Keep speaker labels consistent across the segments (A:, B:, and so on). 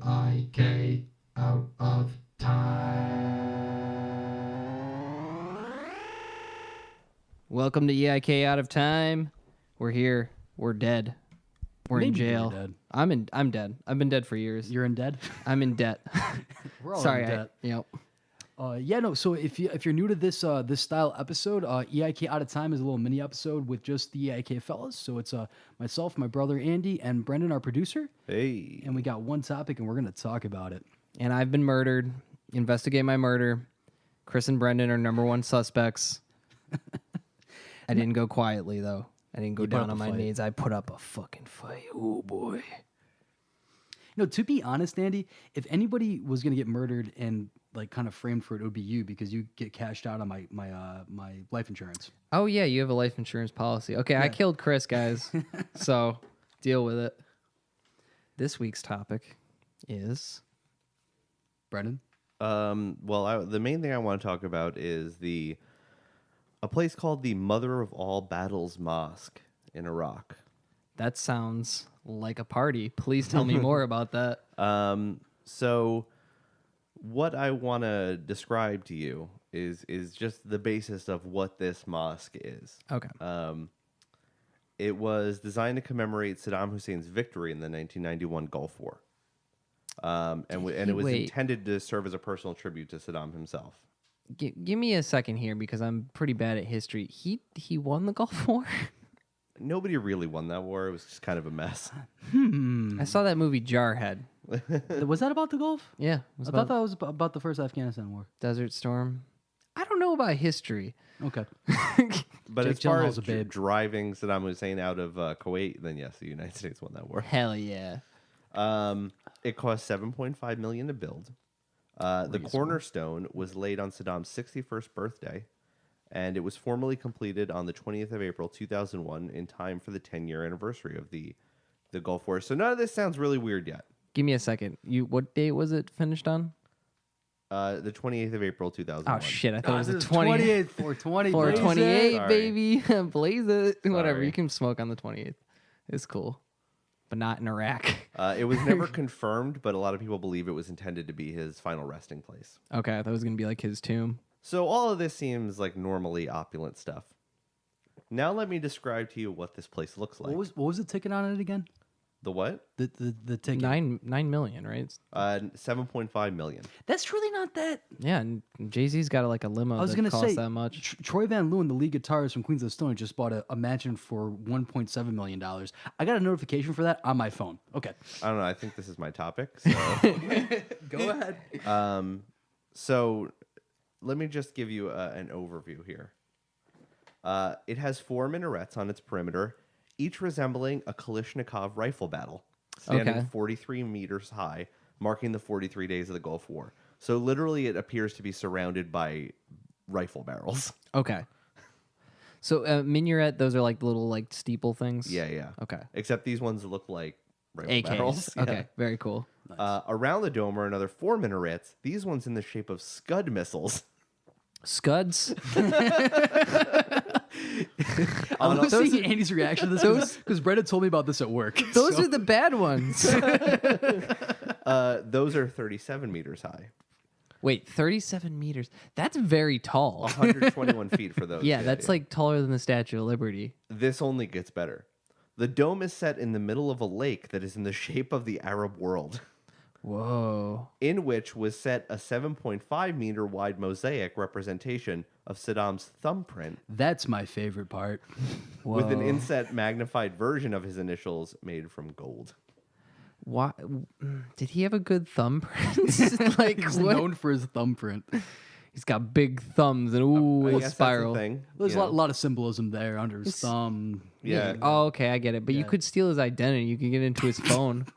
A: EiK Out of Time.
B: Welcome to EiK Out of Time. We're here. We're dead. We're in
C: Maybe you're
B: jail.
C: dead.
B: I'm dead. I've been dead for years.
C: You're in dead?
B: I'm in debt.
C: We're all
B: Sorry.
C: in debt.
B: Yep.
C: So if you're new to this this style episode, EIK Out of Time is a little mini episode with just the EIK fellas. So it's myself, my brother Andy, and Brendan, our producer.
D: Hey.
C: And we got one topic, and we're gonna talk about it.
B: And I've been murdered. Investigate my murder. Chris and Brendan are number one suspects. I didn't go quietly though. I didn't go
C: You put
B: down
C: up
B: on
C: a
B: my
C: fight.
B: knees. I put up a fucking fight. Oh boy.
C: No, to be honest, Andy, if anybody was gonna get murdered and like kind of framed for it, it would be you because you get cashed out on my life insurance.
B: Oh yeah, you have a life insurance policy. Okay, I killed Chris, guys. So deal with it. This week's topic is
C: Brendan,
D: The main thing I want to talk about is a place called the Mother of All Battles Mosque in Iraq.
B: that sounds like a party. Please tell me more about that.
D: So what I want to describe to you is just the basis of what this mosque is.
B: Okay.
D: It was designed to commemorate Saddam Hussein's victory in the 1991 Gulf War. And it was
B: Wait.
D: intended to serve as a personal tribute to Saddam himself.
B: Give me a second here because I'm pretty bad at history. He won the Gulf War?
D: Nobody really won that war. It was just kind of a mess.
B: I saw that movie Jarhead.
C: was that about the Gulf?
B: Yeah. It was
C: I
B: about
C: thought that was about the first Afghanistan war.
B: Desert Storm. I don't know about history.
C: Okay.
D: But
C: Jake
D: as far
C: Gyllenhaal's
D: as
C: a babe.
D: driving Saddam Hussein out of Kuwait, then yes, the United States won that war.
B: Hell yeah.
D: It cost $7.5 million to build. The cornerstone was laid on Saddam's 61st birthday, and it was formally completed on the 20th of April 2001 in time for the 10-year anniversary of the Gulf War. So none of this sounds really weird yet.
B: Give me a second. What date was it finished on?
D: The 28th of April 2001.
B: Oh shit! I thought it was the
C: 28th, 420,
B: 428,
D: Sorry.
B: baby. Blaze it. Whatever.
D: Sorry.
B: You can smoke on the 28th. It's cool, but not in Iraq.
D: It was never confirmed, but a lot of people believe it was intended to be his final resting place.
B: Okay, I thought it was gonna be like his tomb.
D: So all of this seems like normally opulent stuff. Now let me describe to you what this place looks like.
C: What was the ticket on it again?
D: The what?
C: The ticket.
B: 9 million, right?
D: 7.5 million.
C: That's really not that.
B: Yeah, and Jay-Z's got like a limo
C: I was
B: that
C: gonna
B: costs
C: say
B: that much.
C: Troy Van Leeuwen, the lead guitarist from Queens of the Stone, Age, just bought a mansion for $1.7 million. I got a notification for that on my phone. Okay,
D: I don't know. I think this is my topic. So,
C: go ahead.
D: so let me just give you an overview here. It has 4 minarets on its perimeter, each resembling a Kalashnikov rifle battle, standing
B: Okay.
D: 43 meters high, marking the 43 days of the Gulf War. So literally, it appears to be surrounded by rifle barrels.
B: Okay. So minaret, those are like little like steeple things.
D: Yeah.
B: Okay.
D: Except these ones look like rifle
B: AKs.
D: barrels. Yeah.
B: Okay. Very cool.
D: Around the dome are another 4 minarets, these ones in the shape of Scud missiles.
B: Scuds.
C: I love seeing Andy's reaction to this because Brendan told me about this at work.
B: Those
C: so-
B: are the bad ones.
D: Those are 37 meters high.
B: Wait, 37 meters. That's very tall.
D: 121 feet for those.
B: Yeah, that's like taller than the Statue of Liberty.
D: This only gets better. The dome is set in the middle of a lake that is in the shape of the Arab world,
B: Whoa.
D: in which was set a 7.5 meter wide mosaic representation of Saddam's thumbprint
C: That's my favorite part.
D: with an
B: Whoa.
D: inset magnified version of his initials made from gold.
B: Why did he have a good thumbprint? Like
C: He's
B: what?
C: known for his thumbprint.
B: He's got big thumbs and ooh,
D: I
B: a
D: guess that's the
B: spiral.
D: thing,
C: There's
D: you
C: a
D: know.
C: lot of symbolism there under his thumb.
D: Yeah.
B: Oh, okay, I get it. But you could steal his identity. You could get into his phone.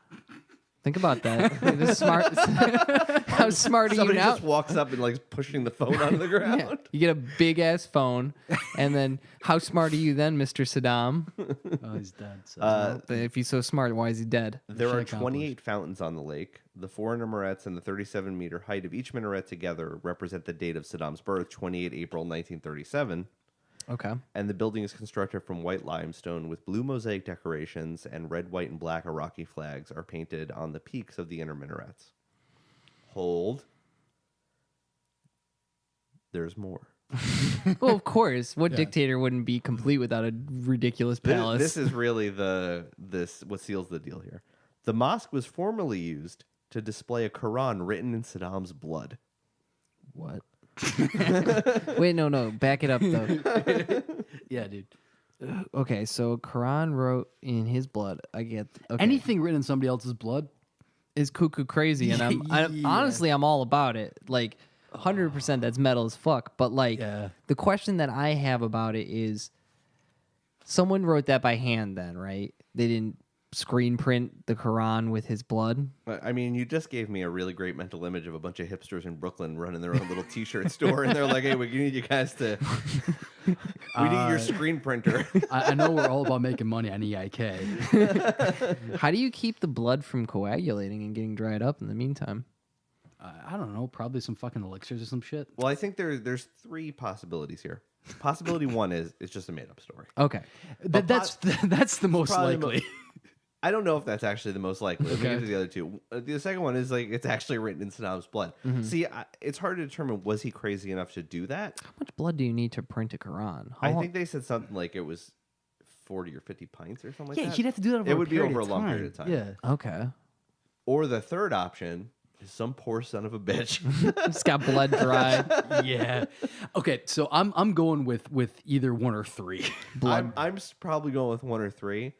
B: Think about that. This smart. How smart are you
D: Somebody
B: now?
D: just walks up and like pushing the phone onto the ground.
B: Yeah. You get a big ass phone, and then how smart are you then, Mr. Saddam?
C: Oh, he's dead. So.
B: If he's so smart, why is he dead?
D: There are
C: Mission
D: 28 fountains on the lake. The 4 minarets and the 37-meter height of each minaret together represent the date of Saddam's birth, 28 April 1937.
B: Okay.
D: And the building is constructed from white limestone with blue mosaic decorations, and red, white, and black Iraqi flags are painted on the peaks of the inner minarets. Hold. There's more.
B: Well, of course. What dictator wouldn't be complete without a ridiculous palace?
D: This is really what seals the deal here. The mosque was formerly used to display a Quran written in Saddam's blood.
B: What? Wait, no. Back it up, though.
C: Yeah, dude.
B: Okay, so Quran wrote in his blood. I get okay.
C: Anything written in somebody else's blood.
B: Is cuckoo crazy, and I'm honestly I'm all about it. Like 100%, that's metal as fuck. But like the question that I have about it is, someone wrote that by hand. Then right? They didn't screen print the Quran with his blood.
D: I mean, you just gave me a really great mental image of a bunch of hipsters in Brooklyn running their own little T-shirt store, and they're like, "Hey, we need you guys to. We need your screen printer."
C: I know we're all about making money on EIK.
B: How do you keep the blood from coagulating and getting dried up in the meantime?
C: I don't know. Probably some fucking elixirs or some shit.
D: Well, I think there's three possibilities here. Possibility one is it's just a made up story.
B: Okay.
C: That's the most
D: probably
C: likely.
D: I don't know if that's actually the most likely. Let me get to the other two. The second one is like it's actually written in Saddam's blood. See, it's hard to determine, was he crazy enough to do that?
B: How much blood do you need to print a Quran?
D: I think they said something like it was 40 or 50 pints or something like that.
C: Yeah, he'd have to do that over
D: It would be over a long
C: time.
D: period of time.
C: Yeah.
B: Okay.
D: Or the third option is some poor son of a bitch.
B: It's got blood dry.
C: Yeah. Okay, so I'm going with either one or three.
D: I'm probably going with one or three.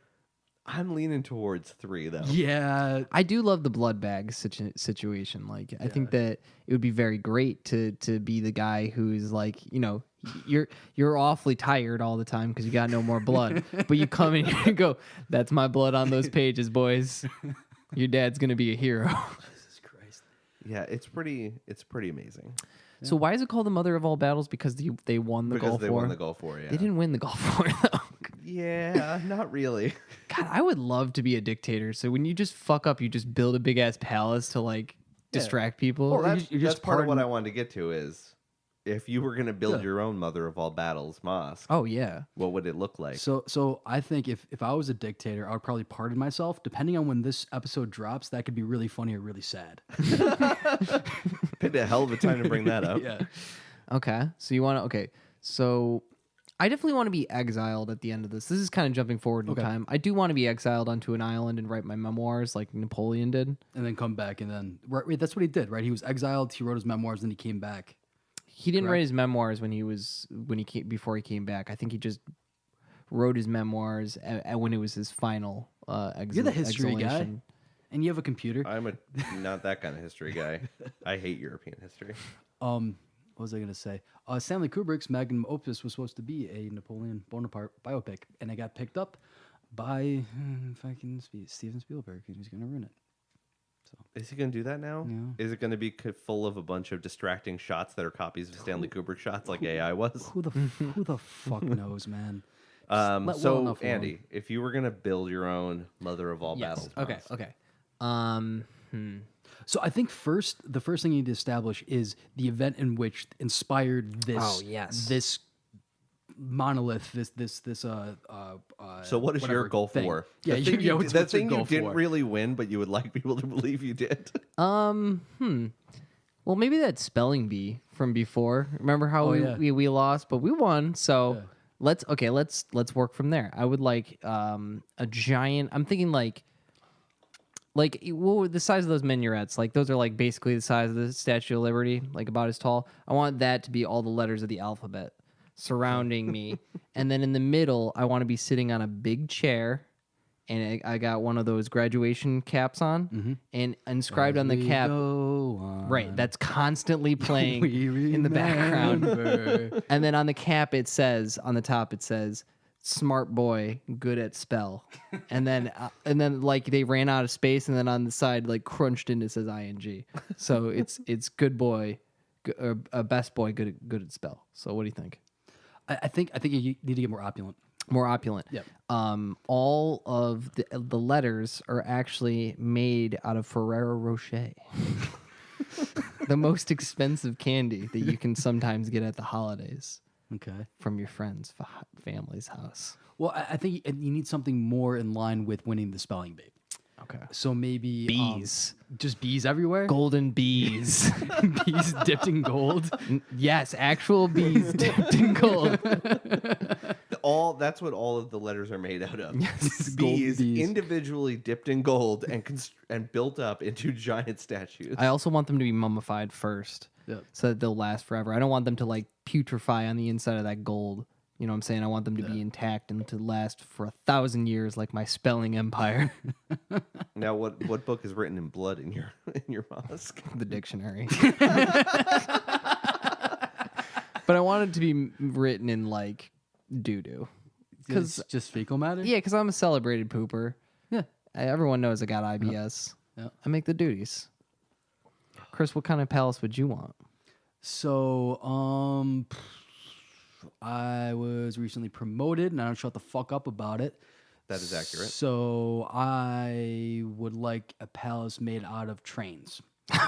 D: I'm leaning towards three, though.
C: Yeah.
B: I do love the blood bag situation. Like, I think that it would be very great to be the guy who's like, you know, you're awfully tired all the time because you got no more blood, but you come in here and go, "That's my blood on those pages, boys. Your dad's gonna be a hero."
C: Jesus Christ.
D: Yeah, it's pretty amazing.
B: So why is it called the Mother of All Battles? Because they won the
D: Because
B: Gulf
D: they
B: War.
D: won the Gulf War, yeah.
B: They didn't win the Gulf War though.
D: Yeah, not really.
B: God, I would love to be a dictator. So when you just fuck up, you just build a big ass palace to like distract people.
D: Well, that's,
C: you're just
D: that's part of what
C: pardon-
D: I wanted to get to is if you were going to build your own Mother of All Battles mosque,
B: Oh yeah.
D: what would it look like?
C: So I think if I was a dictator, I would probably pardon myself. Depending on when this episode drops, that could be really funny or really sad.
D: Picked a hell of a time to bring that up.
C: Yeah.
B: Okay. So you want to? Okay. So I definitely want to be exiled at the end of this. This is kind of jumping forward in time. I do want to be exiled onto an island and write my memoirs like Napoleon did.
C: And then come back and then right, that's what he did, right? He was exiled, he wrote his memoirs, then he came back.
B: He didn't write his memoirs before he came back. I think he just wrote his memoirs when it was his final
C: You're the history guy.
B: exilation.
C: And you have a computer.
D: I'm not that kind of history guy. I hate European history.
C: What was I going to say? Stanley Kubrick's magnum opus was supposed to be a Napoleon Bonaparte biopic, and it got picked up by fucking Steven Spielberg, and he's going to ruin it.
D: Is he going to do that now?
C: Yeah.
D: Is it going to be full of a bunch of distracting shots that are copies of Stanley Kubrick shots like AI was?
C: Who the fuck knows, man? Let well
D: So,
C: enough alone.
D: Andy, if you were going to build your own Mother of All Battles
B: Okay.
D: mosque,
B: Okay.
C: So I think the first thing you need to establish is the event in which inspired this.
B: Oh, yes.
C: This monolith. This.
D: So what is your
C: whatever
D: goal
C: thing.
D: for?
C: Yeah,
D: the thing,
C: what's
D: that
C: your
D: thing you
C: goal
D: didn't
C: for?
D: really win, but you would like people to believe you did.
B: Well, maybe that spelling bee from before. Remember how we lost, but we won. So let's work from there. I would like a giant. I'm thinking like the size of those minarets. Like those are like basically the size of the Statue of Liberty, like about as tall. I want that to be all the letters of the alphabet surrounding me, and then in the middle, I want to be sitting on a big chair. And I got one of those graduation caps on, and inscribed on the cap, right? That's constantly playing in the background. And then on the cap, it says, on the top, it says, "Smart boy, good at spell." And then like they ran out of space, and then on the side, like crunched in, it says "ing." So it's good boy, best boy, good at spell. So what do you think?
C: I think you need to get more opulent.
B: More opulent.
C: Yep.
B: All of the letters are actually made out of Ferrero Rocher, the most expensive candy that you can sometimes get at the holidays.
C: Okay.
B: from your friend's family's house.
C: Well, I think you need something more in line with winning the spelling bee.
B: Okay.
C: So maybe
B: Bees.
C: just bees everywhere.
B: Golden bees.
C: Bees dipped in gold.
B: Yes, actual bees dipped in gold.
D: That's what all of the letters are made out of.
C: Yes,
D: bees,
C: gold bees.
D: individually dipped in gold and built up into giant statues.
B: I also want them to be mummified first,
C: Yep.
B: so that they'll last forever. I don't want them to like putrefy on the inside of that gold. You know what I'm saying? I want them to be intact and to last for 1,000 years, like my spelling empire.
D: Now, what book is written in blood in your mosque?
B: The dictionary. But I want it to be written in like doo doo.
C: Because just fecal matter.
B: Yeah, because I'm a celebrated pooper.
C: Yeah.
B: Everyone knows I got IBS.
C: Yep.
B: I make the duties. Chris, what kind of palace would you want?
C: So, I was recently promoted, and I don't shut the fuck up about it.
D: That is accurate.
C: So I would like a palace made out of trains.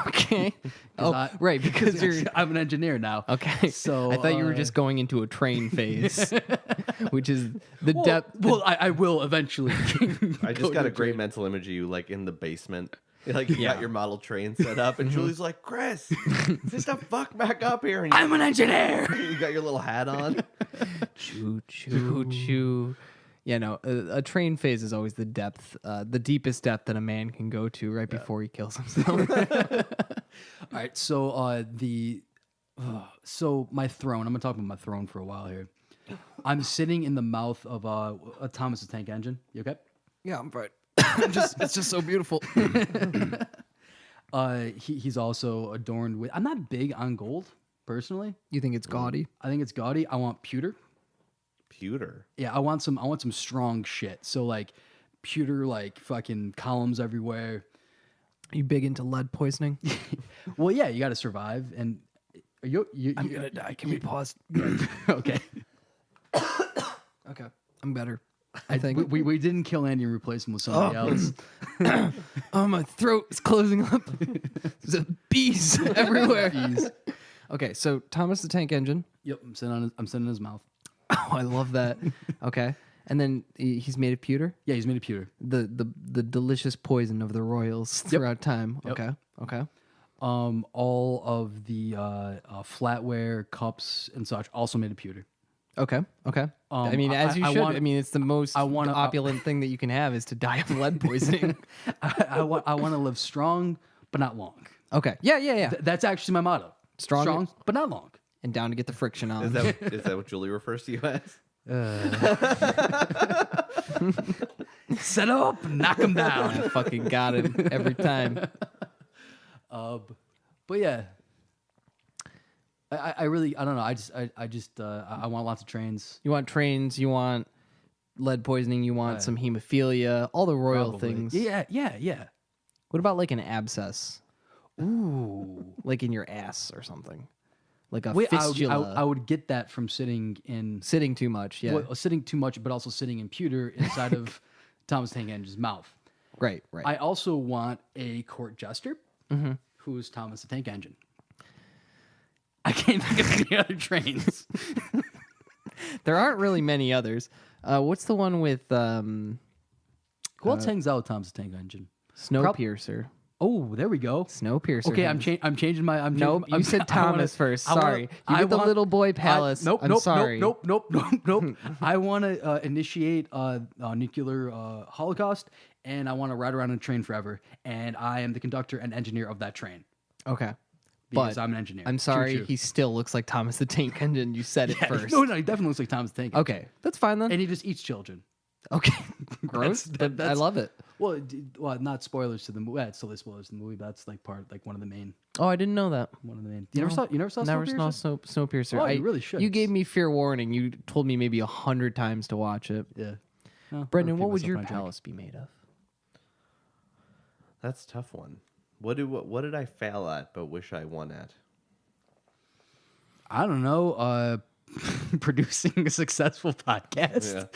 B: Okay. Oh,
C: I-
B: right, because you're
C: I'm an engineer now.
B: okay.
C: So
B: I thought you were just going into a train phase, which is the
C: Well,
B: depth.
C: well, I will eventually.
D: I just got a great mental image of you, like in the basement. Like you got your model train set up, and Julie's like, "Chris, sit the fuck back up here!" And
C: I'm an engineer.
D: you got your little hat on.
B: Choo choo choo. Yeah, no, a train phase is always the depth, the deepest depth that a man can go to right before he kills himself.
C: All right, so so my throne. I'm gonna talk about my throne for a while here. I'm sitting in the mouth of a Thomas the Tank Engine. You okay?
B: Yeah, I'm fine. It's just so beautiful.
C: He's also adorned with. I'm not big on gold personally.
B: You think it's gaudy?
C: I think it's gaudy. I want pewter.
D: Pewter.
C: Yeah, I want some strong shit. So like pewter, like fucking columns everywhere.
B: Are you big into lead poisoning?
C: Well, yeah, you got to survive. And you
B: I'm gonna die. Can we pause?
C: okay.
B: Okay, I'm better. I think.
C: We didn't kill Andy and replace him with somebody else.
B: Oh, my throat is closing up. There's bees everywhere.
C: Jeez.
B: Okay, so Thomas the Tank Engine.
C: Yep, I'm sitting in his mouth.
B: Oh, I love that. Okay, and then he's made of pewter.
C: Yeah, he's made of pewter.
B: The delicious poison of the royals throughout time.
C: Yep.
B: Okay.
C: All of the flatware, cups, and such also made of pewter.
B: Okay. I mean, as you
C: I
B: should.
C: want-
B: I mean, it's the most
C: I wanna-
B: opulent thing that you can have is to die of lead poisoning.
C: I want to live strong, but not long.
B: Okay. Yeah.
C: That's actually my motto.
B: Strong-
C: but not long.
B: And down to get the friction on.
D: Is that what Julie refers to you as?
C: Set up, knock him down.
B: I fucking got him every time.
C: But yeah, I really don't know. I want lots of trains.
B: You want trains. You want lead poisoning. You want some hemophilia. All the royal
C: Probably.
B: things.
C: Yeah.
B: What about like an abscess,
C: Ooh.
B: like in your ass or something, like a
C: Wait,
B: fistula?
C: I would get that from sitting in
B: Sitting too much. Yeah.
C: sitting too much, but also sitting in pewter inside of Thomas Tank Engine's mouth.
B: Right.
C: I also want a court jester who is Thomas the Tank Engine. I can't think of any other trains.
B: There aren't really many others. What's the one with
C: Who else hangs out with Thomas the Tank Engine?
B: Snowpiercer?
C: Oh, there we go.
B: Snowpiercer.
C: Okay,
B: hangs-
C: I'm changing my.
B: Nope, you said Thomas first. Sorry. You get the little boy palace.
C: Nope,
B: I'm
C: nope,
B: sorry.
C: Nope. I want to initiate a nuclear holocaust, and I want to ride around in a train forever. And I am the conductor and engineer of that train
B: Okay.
C: because
B: But
C: I'm an engineer.
B: I'm sorry,
C: Choo-choo.
B: he still looks like Thomas the Tank Engine. You said it first.
C: No, he definitely looks like Thomas the Tank.
B: Okay, that's fine then.
C: And he just eats children.
B: Okay, gross. but I
C: that's-
B: love it.
C: Well, not spoilers to the movie. Yeah, it's still spoilers to the movie, but that's like one of the main.
B: Oh, I didn't know that.
C: You never saw
B: Never
C: Snowpiercer?
B: saw Snowpiercer.
C: Oh, you really should.
B: You gave me fair warning. You told me maybe 100 times to watch it.
C: Yeah. No,
B: Brendan,
C: I'll
B: what
C: keep
B: would
C: myself
B: your
C: on track.
B: palace be made of?
D: That's a tough one. What did I fail at but wish I won at?
C: I don't know. Producing a successful podcast.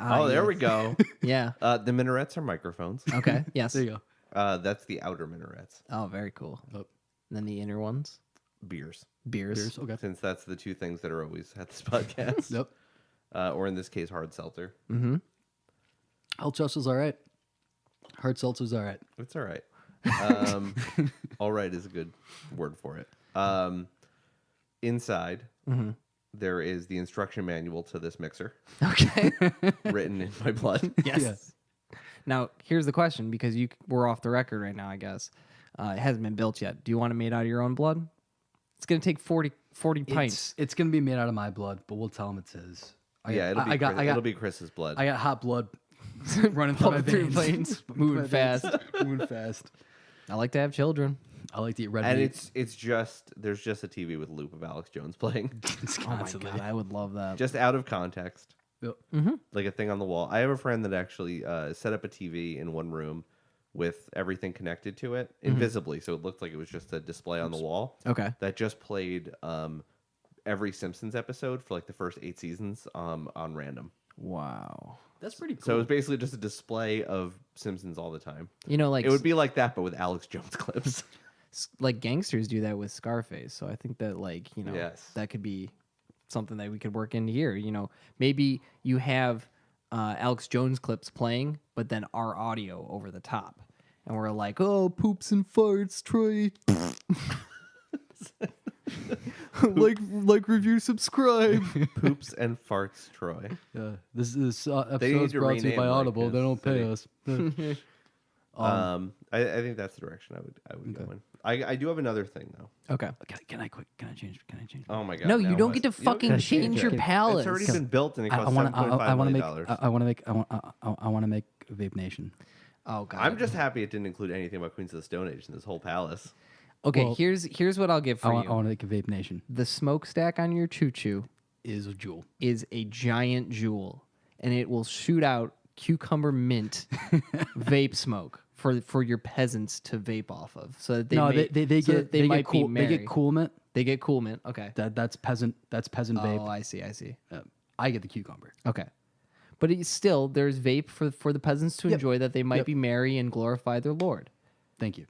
D: Yeah. There we go.
B: Yeah.
D: The minarets are microphones.
B: Okay. Yes.
C: There you go.
D: That's the outer minarets.
B: Oh, very cool.
C: Oh.
B: And then the inner ones.
D: beers,
B: Beers.
C: Okay.
D: since that's the two things that are always at this podcast.
C: Yep.
D: Or in this case, hard seltzer.
C: Hard seltzer's all right. Hard seltzer's all right.
D: It's all right. All right is a good word for it. Inside, there is the instruction manual to this mixer
B: Okay.
D: written in my blood.
B: Yes. Now, here's the question, because we're off the record right now, I guess. It hasn't been built yet. Do you want it made out of your own blood? It's going to take 40 pints.
C: It's gonna be made out of my blood, but we'll tell him it's his.
D: It'll be Chris's blood.
C: I got hot blood running through my
B: Pumping through
C: veins.
B: veins, moving fast.
C: Moving fast.
B: I like to have children.
C: I like to eat red
D: and
C: meat.
D: it's just there's just a TV with a loop of Alex Jones playing,
B: Oh my God, I would love that.
D: just out of context,
C: Yep.
D: like a thing on the wall. I have a friend that actually set up a TV in one room with everything connected to it invisibly, so it looked like it was just a display on the wall.
B: Okay.
D: That just played every Simpsons episode for like the first 8 seasons on random.
B: Wow.
C: That's pretty cool.
D: So it was basically just a display of Simpsons all the time.
B: You know, like
D: It would be like that, but with Alex Jones clips.
B: like gangsters do that with Scarface. So I think that, like, you know,
D: Yes.
B: that could be something that we could work into here. You know, maybe you have Alex Jones clips playing, but then our audio over the top. And we're like, oh, poops and farts, Troy. like, review, subscribe.
D: Poops and farts, Troy.
C: Yeah. This episode
D: need
C: is
D: to
C: brought to you
D: rename,
C: by
D: like,
C: Audible. They
D: his
C: don't pay
D: city.
C: us.
D: I think that's the direction I would go in. I do have another thing though.
B: Okay.
C: Can I change?
D: Oh my god!
B: No, you
D: now
B: don't
D: what?
B: get to
D: You don't
B: fucking
D: get to
B: change your
D: it.
B: palace.
D: It's already been built and it
C: I
D: costs
C: want
D: $7.5
C: to
D: million.
C: make. I want to make Vape Nation.
B: Oh God.
D: I'm just happy it didn't include anything about Queens of the Stone Age in this whole palace.
B: Okay,
C: Well,
B: here's what I'll give for
C: I
B: you.
C: want to make a Vape Nation.
B: The smokestack on your choo-choo
C: Is a jewel.
B: is a giant jewel, and it will shoot out cucumber mint vape smoke for your peasants to vape off of, so that they might
C: cool.
B: be merry.
C: They get cool mint.
B: They get cool mint. Okay.
C: That's peasant. That's peasant
B: Oh,
C: vape.
B: I see.
C: I get the cucumber.
B: Okay. But it's still, there's vape for the peasants to enjoy, that they might
C: Yep.
B: be merry and glorify their lord.
C: Thank you.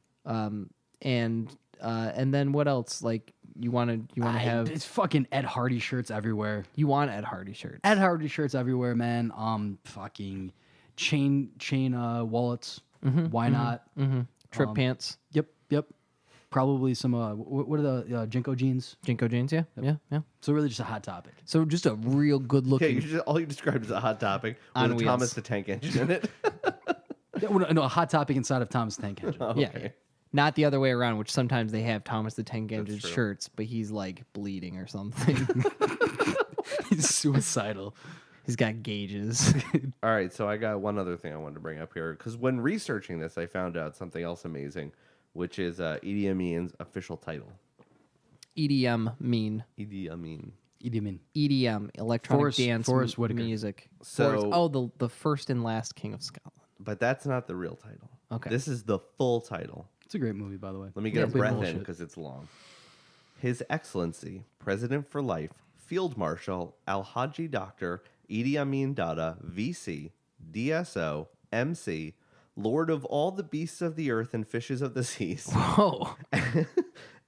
B: And then what else? Like you want to have
C: It's fucking Ed Hardy shirts everywhere.
B: you want Ed Hardy shirts.
C: Ed Hardy shirts everywhere, man. Fucking chain wallets. Why not?
B: Trip pants,
C: Yep. Probably some. What are the Jinko jeans?
B: Jinko jeans. Yeah.
C: So really, just a hot topic.
B: So just a real good
D: Yeah,
B: looking.
D: all you described is a hot topic
B: On
D: with a Thomas
B: wheels.
D: the Tank Engine in it.
C: Yeah, well, no, a hot topic inside of Thomas Tank Engine.
B: Yeah. Not the other way around, which sometimes they have Thomas the Tank Engine
D: true.
B: shirts, but he's like bleeding or something.
C: He's suicidal.
B: He's got gauges.
D: All right, so I got one other thing I wanted to bring up here because when researching this, I found out something else amazing, which is Idi Amin's official title.
B: EDM mean.
D: Idi Amin.
C: Idi Amin.
B: EDM, electronic dance
C: Forrest Whitaker.
B: music.
D: So-
B: the first and last king of Scotland.
D: But that's not the real title.
B: Okay.
D: This is the full title.
C: It's a great movie, by the way.
D: Let me get a
C: Complete
D: breath in
C: bullshit.
D: because it's long. His Excellency, President for Life, Field Marshal Alhaji Dr. Idi Amin Dada, VC, DSO, MC, Lord of all the beasts of the earth and fishes of the seas,
B: Oh,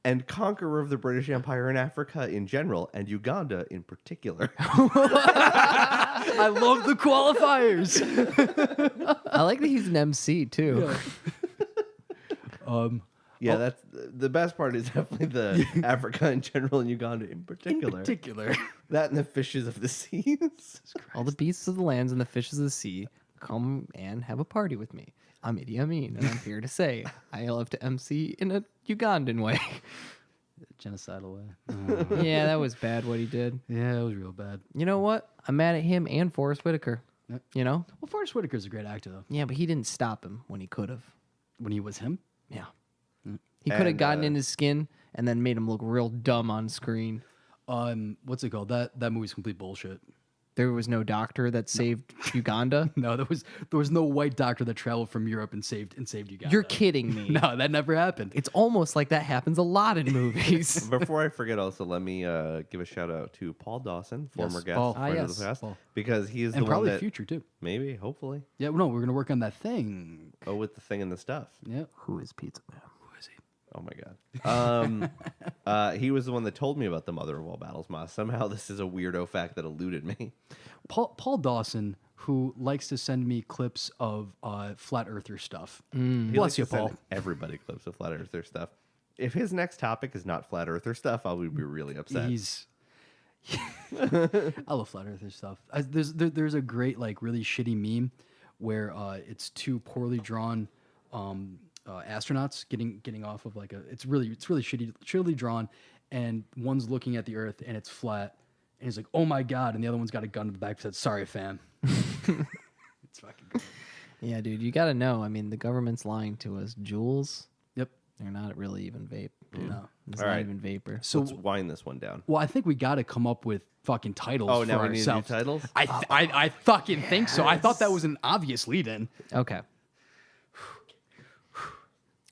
D: and conqueror of the British Empire in Africa in general and Uganda in particular.
C: I love the qualifiers.
B: I like that he's an MC too.
D: Yeah, that's the best part is definitely the Africa in general and Uganda in particular. That and the fishes of the seas.
B: All the beasts of the lands and the fishes of the sea come and have a party with me. I'm Idi Amin, and I'm here to say I love to MC in a Ugandan way.
C: Genocidal way.
B: Yeah, that was bad what he did.
C: Yeah, it was real bad.
B: You know what? I'm mad at him and Forrest Whitaker.
C: Yep.
B: You know?
C: Well, Forrest Whitaker's a great actor, though.
B: Yeah, but he didn't stop him when he could have.
C: When he was him.
B: Yeah. He could have
D: And,
B: gotten in his skin and then made him look real dumb on screen.
C: What's it called? That movie's complete bullshit.
B: There was no doctor that saved Uganda.
C: No, there was no white doctor that traveled from Europe and saved Uganda.
B: You're kidding me.
C: No, that never happened.
B: It's almost like that happens a lot in movies.
D: Before I forget, also let me give a shout out to Paul Dawson, former
C: Yes,
D: guest,
C: Paul.
D: friend of
B: yes,
D: the past,
C: Paul.
D: because he is
C: And
D: the
C: probably
D: one that
C: future too.
D: maybe, hopefully,
C: Yeah, no, we're gonna work on that thing.
D: with the thing and the stuff.
C: Yeah.
B: Who is Pizza Man?
C: Who is he?
D: Oh my god. He was the one that told me about the Mother of All Battles, Ma. Somehow this is a weirdo fact that eluded me.
C: Paul Dawson, who likes to send me clips of flat earther stuff.
D: He
C: Bless
D: likes
C: you,
D: to send
C: Paul.
D: everybody clips of flat earther stuff. If his next topic is not flat earther stuff, I would be really upset.
C: I love flat earther stuff. There's a great like really shitty meme where it's two poorly drawn astronauts getting off of like it's really shittily drawn, and one's looking at the Earth and it's flat, and he's like, "Oh my god," and the other one's got a gun to the back and said, "Sorry, fam." It's fucking good.
B: Yeah, dude, you got to know. I mean, the government's lying to us. Juuls,
C: Yep.
B: they're not really even vape, dude.
C: No.
B: It's
D: All
B: not
D: right.
B: even vapor.
C: So
D: Let's wind this one down.
C: well, I think we got to come up with fucking titles.
D: Oh,
C: for
D: now we need to do
C: ourselves.
D: titles?
C: I fucking think so. I thought that was an obvious lead-in.
B: Okay.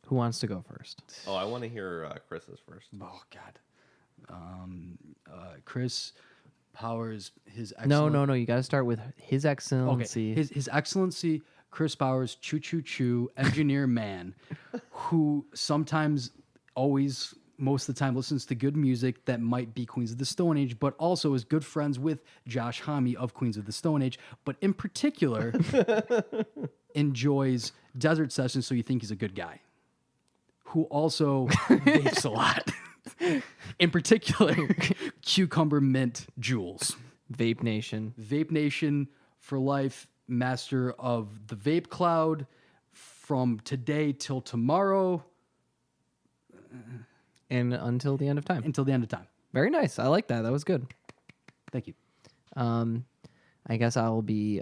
B: Who wants to go first?
D: Oh, I want to hear Chris's first.
C: Oh God. Chris Powers, his
B: No,
C: excellent...
B: You got to start with His Excellency.
C: Okay. His Excellency Chris Powers, choo choo choo, engineer man, who sometimes, always, most of the time listens to good music that might be Queens of the Stone Age, but also is good friends with Josh Homme of Queens of the Stone Age, but in particular enjoys Desert Sessions, so you think he's a good guy. Who also vapes a lot. In particular, Cucumber Mint Juuls.
B: Vape Nation.
C: Vape Nation for life, master of the vape cloud from today till tomorrow
B: And until the end of time.
C: until the end of time.
B: Very nice. I like that. That was good.
C: Thank you.
B: I guess I'll be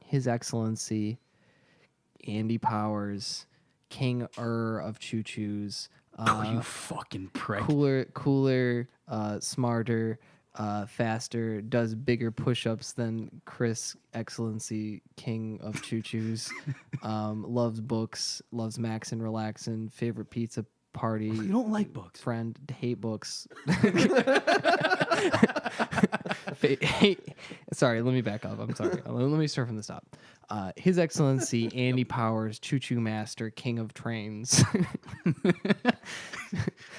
B: His Excellency Andy Powers, King of Choo Choos.
C: You fucking prick.
B: Cooler, smarter, faster, does bigger push-ups than Chris Excellency, King of Choo Choos. Loves books, loves maxin' relaxin', favorite pizza party.
C: You don't like books.
B: Friend, hate books. Sorry, let me back up. I'm sorry. Let me start from the top. His Excellency Andy Powers, Choo Choo Master, King of Trains,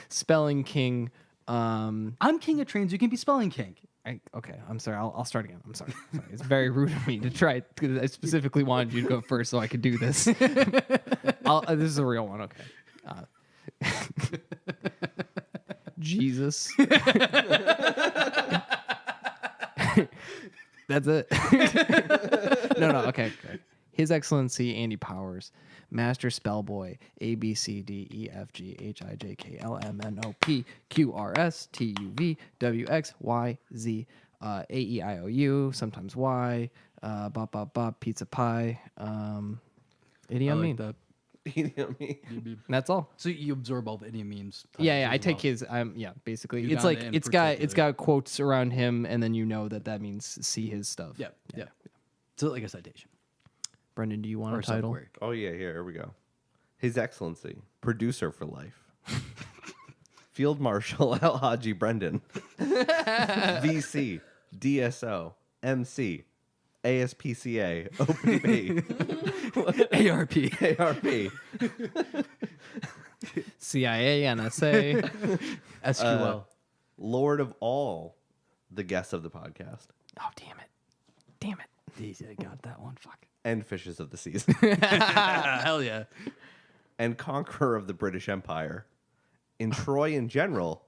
B: Spelling King.
C: I'm king of trains. You can be spelling king.
B: Okay, I'm sorry. I'll start again. I'm sorry. It's very rude of me to try because I specifically wanted you to go first so I could do this. This is a real one. Okay. Jesus. That's it. No. Okay. His Excellency Andy Powers, Master Spellboy, A B C D E F G H I J K L M N O P Q R S T U V W X Y Z A E I O U, sometimes Y, bop bop bop, pizza pie, idiom mean.
C: that.
D: You know me.
B: That's all.
C: So you absorb all the idiom memes.
B: Yeah. I
C: as
B: take
C: well.
B: his. Basically,
C: You
B: it's
C: got
B: like
C: it in
B: it's got quotes around him, and then you know that means see his stuff.
C: Yeah. So like a citation.
B: Brendan, do you want
C: Or
B: a title?
C: subquery.
D: Oh, yeah, here we go. His Excellency, Producer for Life. Field Marshal Al Haji Brendan. VC, DSO, MC, ASPCA, OPB,
C: ARP.
D: ARP,
B: CIA, NSA.
C: SQL.
D: Lord of all the guests of the podcast,
B: Oh, damn it.
C: Easy, I got that one. Fuck.
D: and Fishes of the Season,
C: Hell yeah.
D: and Conqueror of the British Empire, in Troy in general,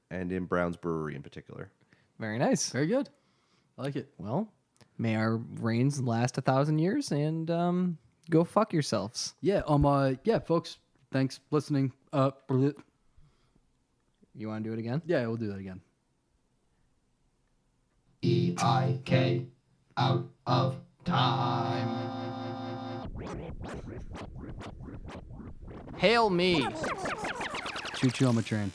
D: and in Brown's Brewery in particular.
B: Very nice.
C: Very good. I like it.
B: Well, may our reigns last 1,000 years, and go fuck yourselves.
C: Yeah. Yeah, folks. Thanks for listening.
B: You want to do it again?
C: Yeah, we'll do that again.
A: EiK out of time.
B: Hail me.
C: Choo choo on the train.